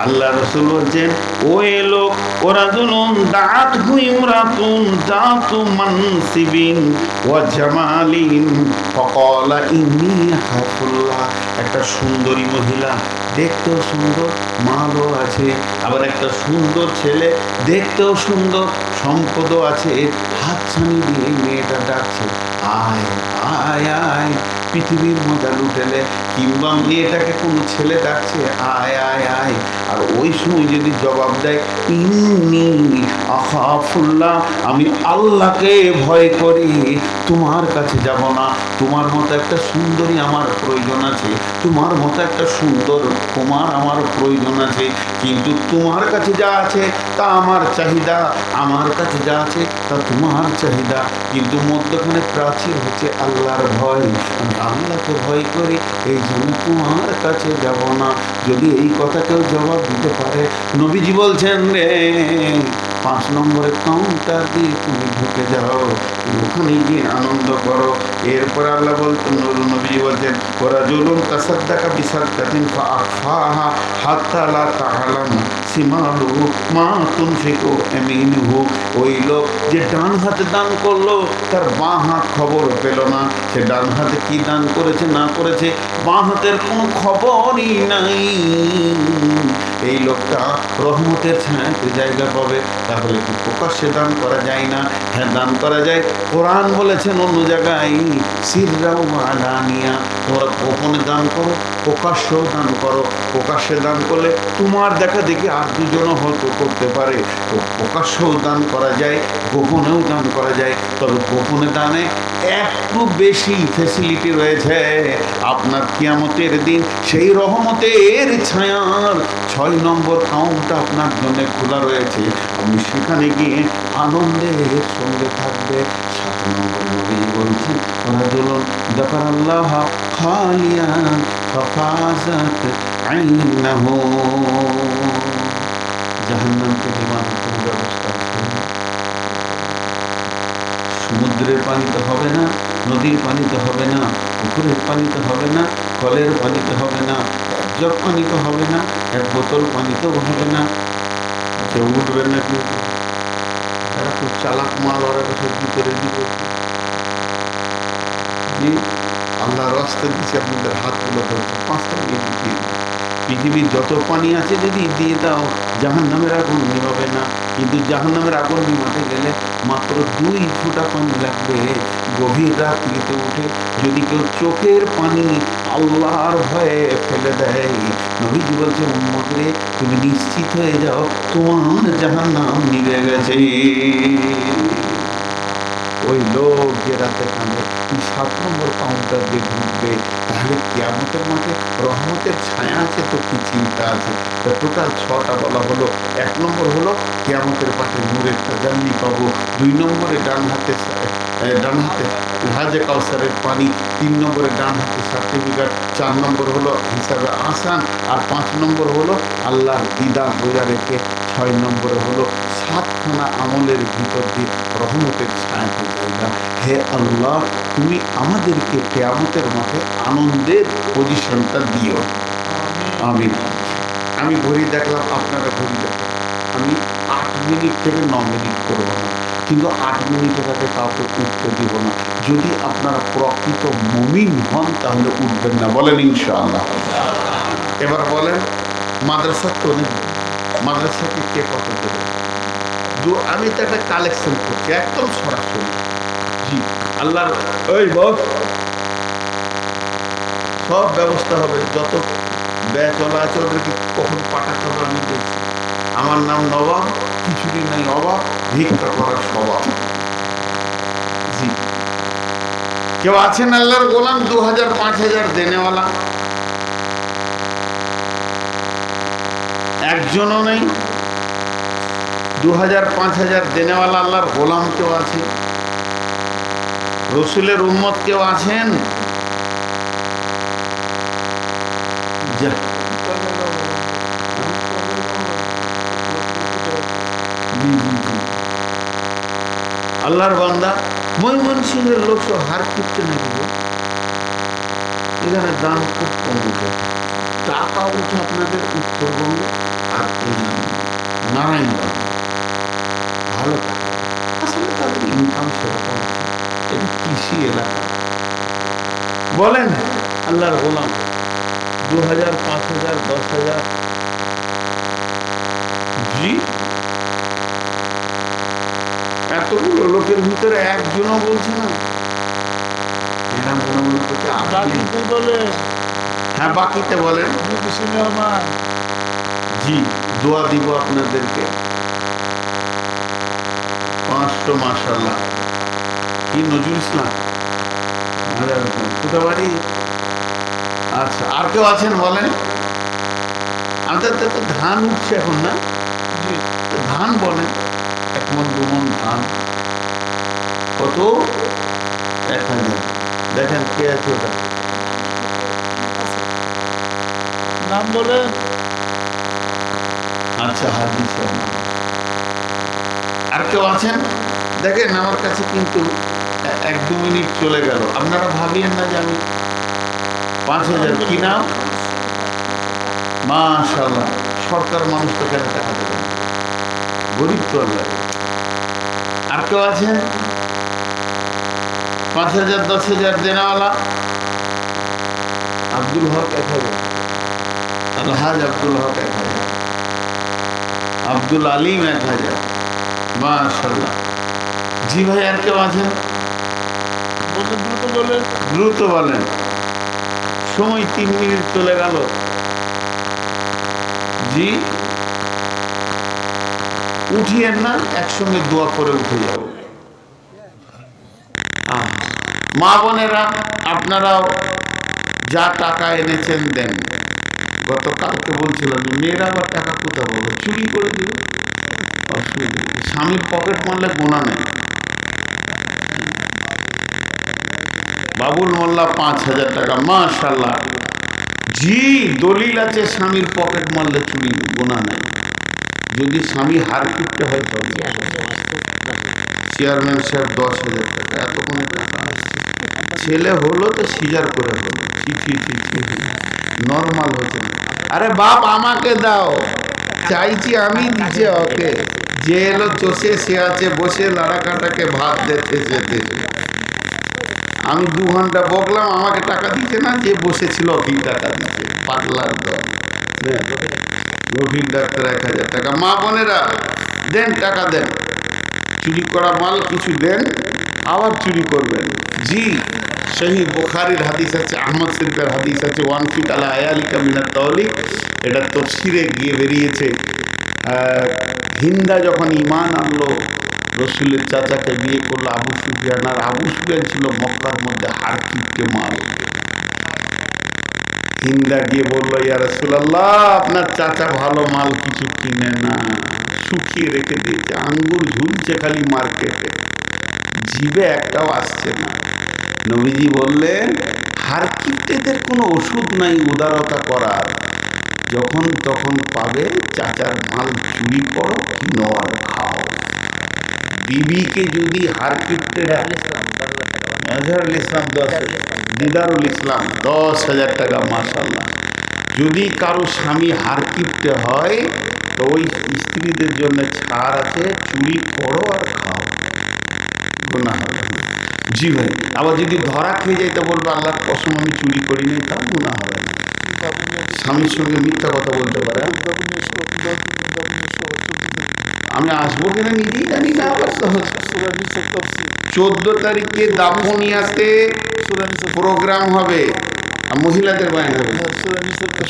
আল্লাহ রসুল বলছেন ওই লোক, ওরা দুলুন দাঁত ইমরাতুন দাতু মানসিবিন ওয়া জামালিন ফাকালা ইন্নী আখাফুল্লাহ। একটা সুন্দরী মহিলা, দেখতেও সুন্দর, মালও আছে, আবার একটা সুন্দর ছেলে, দেখতেও সুন্দর, সম্পদও আছে, হাতছানি দিয়ে মেয়েটা ডাকছে আয় আয় আয়, পৃথিবীর মজা লুটেলে। কিংবা মেয়েটাকে কোনো ছেলে ডাকছে আয় আয় আয়, আর ওই সময় যদি জবাব দেয় ইন্নী আখাফুল্লাহ, আমি আল্লাহকে ভয় করি, তোমার কাছে যাব না, তোমার মতো একটা সুন্দরী আমার প্রয়োজন আছে, তোমার মতো একটা সুন্দর কুমার আমার প্রয়োজন আছে, কিন্তু তোমার কাছে যা আছে তা আমার চাহিদা, আমার কাছে যা আছে তা তোমার চাহিদা, কিন্তু মধ্যখানে প্রাচীর হচ্ছে আল্লাহর ভয়। আমি আল্লাহকে ভয় করি, এই জন্য তোমার কাছে যাব না। যদি এই কথা কেউ জবাব দিতে পারে, নবীজি বলছেন রে 5 নম্বরের কাউন্টার দিয়ে তুমি ঢুকে যাও, ওখানে গিয়ে আনন্দ করো। এরপর আল্লাহ বলতেন, নবীজি বলছেন ওরা জুলুম তাসাদ্দাকা বিসাদকাতিন ফাআখফাহা হাত্তা লা তাআলাম শিমালুহু মা তুনফিকু ইয়ামিনুহু। ওই লোক যে ডান হাতে দান করলো, তার বাঁ হাত খবর পেল না, সে ডান হাতে কি দান করেছে না করেছে বাঁ হাতের কোনো খবরই নাই। এই লোকটা রহমতের ছায়াতে জায়গা পাবে। তাহলে কি প্রকাশ্যে দান করা যায় না? হ্যাঁ, দান করা যায়। কোরআন বলেছেন অন্য জায়গায় সিররাও আলানিয়া, তোমরা গোপনে দান করো, প্রকাশ্যেও দান করো। প্রকাশ্যে দান করলে তোমার দেখা দেখি আর দুজনও হয়তো করতে পারে, তো প্রকাশ্যেও দান করা যায়, গোপনেও দান করা যায়। তবে গোপনে দানে একটু বেশি ফেসিলিটি রয়েছে। আপনার কিয়ামতের দিন সেই রহমতের ছায়ার 6 নম্বর কাউন্টটা আপনার জন্য খোলা রয়েছে, আপনি সেখানে গিয়ে আনন্দের সঙ্গে থাকবে। 7 নম্বর নবী বলছেন রাজুলুন যাকারাল্লাহ খালিয়ান ফাফাজাত আইনাহু। জাহান্নাম থেকে মানুষের ব্যবস্থা আছে। সমুদ্রের পানিতে হবে না, নদীর পানিতে হবে না, পুকুরের পানিতে হবে না, কলের পানিতে হবে না, এক জগ পানিতে হবে না, এক বোতল পানিতেও হবে না। কেউ উঠবেন না, কিন্তু তারা খুব চালাক মাল, ওরা সব ভিতরে দিবে। জি, আল্লাহর রাস্তা দিচ্ছি, আপনাদের হাতগুলো ধরছে, 5টা মিনিট দিয়ে দিন। পৃথিবীর যত পানি আছে যদি দিয়ে দাও, জাহান্নামের আগুন নিভাবে না। কিন্তু জাহান্নামের আগুন নিভাতে গেলে মাত্র 2 ফোঁটা পানি লাগবে। গভীর রাত্রিতে উঠে যদি কেউ চোখের পানি আল্লাহর ভয়ে ফেলে দেয়, নবীজি বলছে, উম্মত রে, তুমি নিশ্চিত হয়ে যাও তোমার জাহান্নাম নিভে গেছে। ওই লোক যে রাতে কাঁদে 7 নম্বর কাউন্টার দিয়ে ঢুকবে, তাহলে কিয়ামতের মাঠে রহমতের ছায়া আছে তো কি চিন্তা আছে। তা টোটাল 6টা বলা হলো। 1 নম্বর হলো কিয়ামতের পাশে নূরের তাজাল্লি পাবো। 2 নম্বরে ডান হাতে হাজে কাউসারের পানি। 3 নম্বরে ডান হাতে সার্টিফিকেট। 4 নম্বর হলো হিসাবে আসান। আর 5 নম্বর হলো আল্লাহর দিদার রোজা রেখে। 6 নম্বরে হলো 7খানা আমলের ভিতর দিয়ে রহমতের ছায়াতে জায়গা। হে আল্লাহ, তুমি আমাদেরকে কিয়ামতের মাঠে আনন্দের পজিশনটা দিও। আমিন। আমি ঘড়ি দেখলাম, আপনারা ঘড়ি দেখেন, আমি 8 মিনিট থেকে 9 মিনিট করবো না, কিন্তু 8 মিনিটের আগে কাউকে উঠতে দিব না। যদি আপনারা প্রকৃত মুমিন হন তাহলে উঠবেন না, বলেন ইনশাআল্লাহ। এবার বলেন, মাদ্রাসা তো নেই, মাদ্রাসাকে কে কত দেবে? আমি তো একটা কালেকশন করছি একদম সরাসরি। জি, আল্লাহর ওই বস, সব ব্যবস্থা হবে। যত ব্যয় চলা আছে ওদেরকে কখন পাঠাতে হবে আমি দেখছি। আমার নাম নবাব, কিছুরই নাই অভাব, ভিক্ষা করার স্বভাব। জি, কেউ আছেন আল্লাহর গোলাম 2000-5000 দেনেওয়ালা? একজনও নেই। 2000-5000 দেনেওয়ালা আল্লাহর গোলাম কেউ আছে? রসুলের উম্মত কেউ আছেন? যা, আল্লাহর বান্দা ময়মনসিংহের লোক সব হার কিনতে নাকি? এখানে দাম খুব কম উঠে, টাকা উঠে আপনাদের উত্তরবঙ্গে আর এই নারায়ণগঞ্জ ভালো টাকা। আসলে তাদের ইনকাম সেরকম আছে, এটা কৃষি এলাকা। বলেন আল্লাহর গোলাম 2000-5000 10,000। জি, এতগুলো লোকের ভিতরে একজনও বলছে না। এরা মনে মনে করছে হ্যাঁ, বাকিতে বলেন। জি, দোয়া দিব আপনাদেরকে। 500 মাশাআল্লাহ। কি নজরুল ইসলাম কোথা বাড়ি? আচ্ছা, আর কেউ আছেন বলেন? আমাদের তো ধান উঠছে এখন না? জি, ধান বলেন। 1 মণ 2 মণ ধান কত? 1000। দেখেন কে আছে ওটা, নাম বলেন। আচ্ছা, হাজি সাহেব। আর কেউ আছেন? দেখেন আমার কাছে কিন্তু 1-2 মিনিট চলে গেল। আপনারা ভাবিয়েন না যে আমি 5000। কি নাম? মাশাআল্লাহ। সরকার মানুষ তো কেন টাকা দেবেন, গরিব তো আল্লাহ। আর কেউ আছেন 5000 10,000 দেনাওয়ালা? আব্দুল হক 1000, আলহাজ আব্দুল হক 1000, আব্দুল আলিম 1000। মাশাআল্লাহ। জি ভাই, আর কেউ আছেন? দ্রুত বলেন, সময় 3 মিনিট চলে গেল। জি, উঠিয়েন না, একসঙ্গে দোয়া করে উঠে যাব। মা বোনেরা, আপনারাও যা টাকা এনেছেন দেন। গতকালকে বলছিলাম মেয়েরা আবার টাকা কোথা পাবো, চুরি করে দিল, অসুবিধা। স্বামীর পকেট মারলে গোনা নেই। বাবুল মোল্লা 5000 টাকা, মাশাআল্লাহ। জি, দলিল আছে, স্বামীর পকেট মারলে চুরি গোনা নেই, যদি স্বামী হার কিনতে হয় তবে। চেয়ারম্যান সাহেব 10,000 টাকা, এতক্ষণে টাকা আসছে। ছেলে হলো তো সিজার করে হলো, নর্মাল হচ্ছে না। আরে বাপ আমাকে দাও, চাইছি আমি, দিচ্ছে ওকে। যে এলো চষে, সে আছে বসে, লাড়া কাটাকে ভাত দিতে যেতে। আমি 2 ঘন্টা বকলাম, আমাকে টাকা দিচ্ছে না, যে বসেছিল ওকেই টাকা দিচ্ছে। পাগলার দল। গভীর ডাক্তার 1000 টাকা। মা বোনেরা দেন, টাকা দেন, চুরি করা মাল কিছু দেন, আবার চুরি করবেন। জি, সহি বুখারীর হাদিস আছে, আহমদ শরীফের হাদিস আছে, 1 ফিট আলা আয়ালিকা মিনাত তাওলিক। এটা তফসিরে গিয়ে বেরিয়েছে। হিন্দা যখন ঈমান আনলো, রসুলের চাচাকে বিয়ে করলো আবু সুফিয়ান, আর আবু সুফিয়ান ছিল মক্কার মধ্যে হাড় কিপটে মাল। হিন্দা গিয়ে বললো, ইয়া রাসূলুল্লাহ, আপনার চাচা ভালো মাল কিছু কিনে না, শুকিয়ে রেখে দিয়েছে, আঙ্গুর ঝুলছে খালি মার্কেটে, জিভে একটাও আসছে না। নবীজি বললেন, হারকিপ্টেদের কোনো ওষুধ নাই উদারতা করার, যখন তখন পাবে চাচার মাল চুরি করো, কিনো আর খাও। বিবিকে যদি হারকিপ্টেরা, আজহারুল ইসলাম 10, দিদারুল ইসলাম 10,000 টাকা, মাশাআল্লাহ। যদি কারো স্বামী হারকিপ্টে হয় তো ওই স্ত্রীদের জন্য ছাড় আছে, চুরি করো আর খাও, গুনাহ হবে না। জি ভাই, আবার যদি ধরা খেয়ে যায় তো বলবে আল্লাহর কসম আমি চুরি করি নাই, তাও গুনাহ হবে না। স্বামীর সঙ্গে মিথ্যা কথা বলতে পারে। আমি আসবো কিনা নিজেই জানি না। আবার 14 তারিখে দাপুনিয়াতে প্রোগ্রাম হবে, মহিলাদের বায়ান হবে।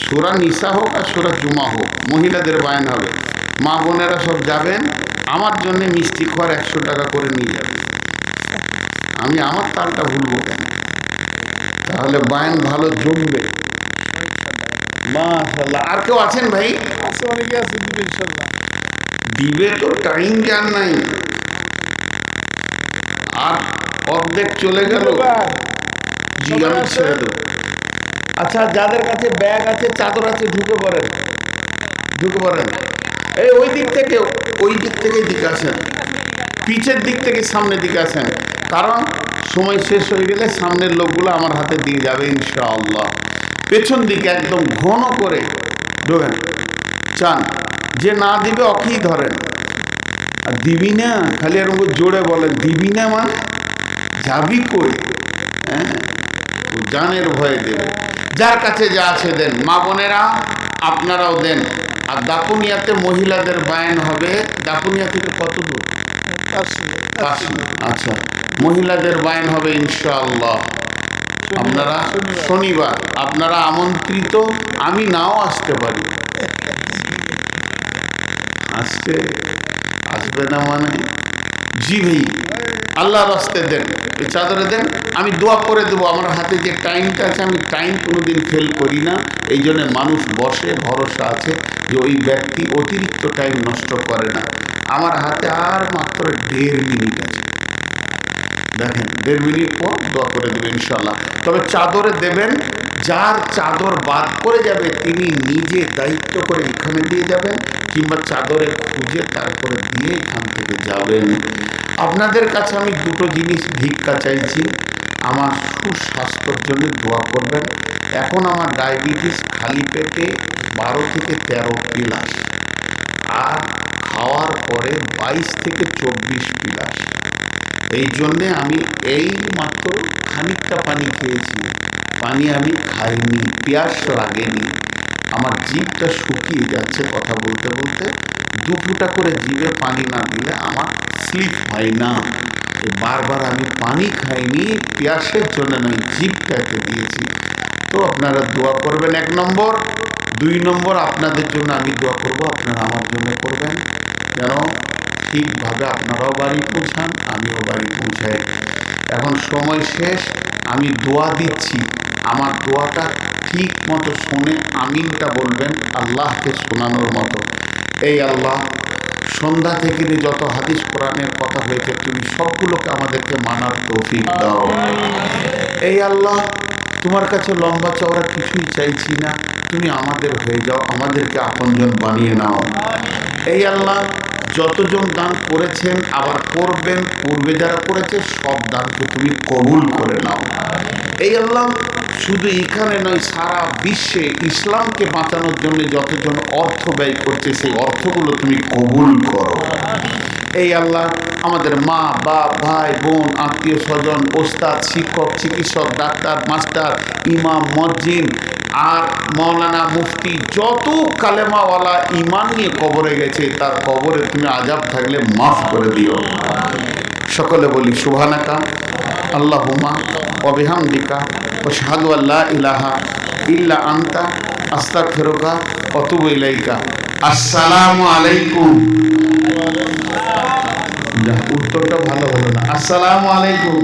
সূরা নিসা হোক আর সূরা জুমা হোক, মহিলাদের বায়ান হবে। মা বোনেরা সব যাবেন। আমার জন্য মিষ্টি খাওয়ার 100 টাকা করে নিয়ে যাবেন। আমি আমার তালটা ভুলবো কেন? তাহলে বায়ান ভালো জমবে। মাশাআল্লাহ। আর কেউ আছেন ভাই? অনেকে আছে, দিবে ইনশাআল্লাহ। দিবে তো, টাইম জান নাই, আর অর্ধেক চলে গেল। জি, আমি ছেড়ে দেবো। আচ্ছা, যাদের কাছে ব্যাগ আছে, চাদর আছে, ঢুকে পড়েন, ঢুকে পড়েন। এই ওই দিক থেকে, ওই দিক থেকেই দিকে আসেন, পিছের দিক থেকে সামনের দিকে আসেন, কারণ সময় শেষ হয়ে গেলে সামনের লোকগুলো আমার হাতে দিয়ে যাবে ইনশাআল্লাহ। পেছন দিকে একদম ঘন করে ঢোকেন। চান যে না দিবে অকেই ধরেন, আর দিবি না খালি এরকম জোরে বলেন, দিবি না মানে যাবি কই? হ্যাঁ, জানের ভয়ে দেবে। যার কাছে যা আছে দেন। মা বোনেরা আপনারাও দেন। আর দাপুনিয়াতে মহিলাদের বায়ান হবে। দাপুনিয়া থেকে কত দূর? কাশী। আচ্ছা, মহিলাদের বায়ান হবে ইনশাআল্লাহ। আপনারা শনিবার, আপনারা আমন্ত্রিত, আমি নাও আসতে পারি। আসবে না মানে? জি ভাই, আল্লাহ রাস্তায় দেন, এই চাদরে দেন, আমি দোয়া করে দেবো। আমার হাতে যে টাইমটা আছে, আমি টাইম কোনোদিন ফেল করি না। এই জন্য মানুষ বসে, ভরসা আছে যে ওই ব্যক্তি অতিরিক্ত টাইম নষ্ট করে না। আমার হাতে আর মাত্র 1.5 মিনিট আছে। দেখেন, 1.5 মিনিট পর দোয়া করে দেবেন ইনশাল্লাহ। তবে চাদরে দেবেন, যার চাদর বাদ পড়ে যাবে তিনি নিজে দায়িত্ব করে এখানে দিয়ে যাবেন, কিংবা চাদরে খুঁজে তারপরে দিয়ে এখান থেকে যাবেন। আপনাদের কাছে আমি দুটো জিনিস ভিক্ষা চাইছি। আমার সুস্বাস্থ্যের জন্য দোয়া করবেন। এখন আমার ডায়াবেটিস, খালি পেটে 12 থেকে 13 পিলাস, আর খাওয়ার পরে 22 থেকে 24 পিলাস। এই জন্যে আমি এই মাত্র খানিকটা পানি খেয়েছি, পানি আমি খাইনি, পিয়াস লাগেনি। আমার জিভটা শুকিয়ে যাচ্ছে কথা বলতে বলতে। 2 ফুটা করে জিভে পানি না দিলে আমার স্লিপ হয় না। বারবার আমি পানি খাইনি, পিয়াসের জন্য নয়, জিভটাকে দিয়েছি। তো আপনারা দোয়া করবেন 1 নম্বর। 2 নম্বর, আপনাদের জন্য আমি দোয়া করব, আপনারা আমার জন্য করবেন, যেন ঠিকভাবে আপনারাও বাড়ি পৌঁছান, আমিও বাড়ি পৌঁছাই। এখন সময় শেষ, আমি দোয়া দিচ্ছি, আমার দোয়াটা ঠিক মতো শুনে আমিনটা বলবেন আল্লাহকে শোনানোর মতো। এই আল্লাহ, সন্ধ্যা থেকে যত হাদিস কোরআনের কথা হয়েছে তুমি সবগুলোকে আমাদেরকে মানার তৌফিক দাও। এই আল্লাহ, তোমার কাছে লম্বা চওড়া কিছুই চাইছি না, তুমি আমাদের হয়ে যাও, আমাদেরকে আপনজন বানিয়ে নাও। এই আল্লাহ, যতজন দান করেছেন আবার করবেন, পূর্বে যারা করেছে সব দানকে তুমি কবুল করে নাও। এই আল্লাহ, শুধু এখানে নয়, সারা বিশ্বে ইসলামকে বাঁচানোর জন্য যতজন অর্থ ব্যয় করছে সেই অর্থগুলো তুমি কবুল করো। এই আল্লাহ আমাদের মা বাপ ভাই বোন আত্মীয় স্বজন ওস্তাদ শিক্ষক চিকিৎসক ডাক্তার মাস্টার ইমাম মজ্জিন আর মৌলানা মুফতি যত কালেমাওয়ালা ইমান নিয়ে কবরে গেছে তার কবরে তুমি আজাব থাকলে মাফ করে দিও। সকলে বলি সুবহানাকা আল্লাহুম্মা ওয়া বিহামদিকা আশহাদু আল্লা ইলাহা ইল্লা আনতা আস্তাগফিরুকা ওয়া আতুবু ইলাইকা। আসসালামু আলাইকুম। উত্তরটা ভালো হলো না। আসসালামু আলাইকুম।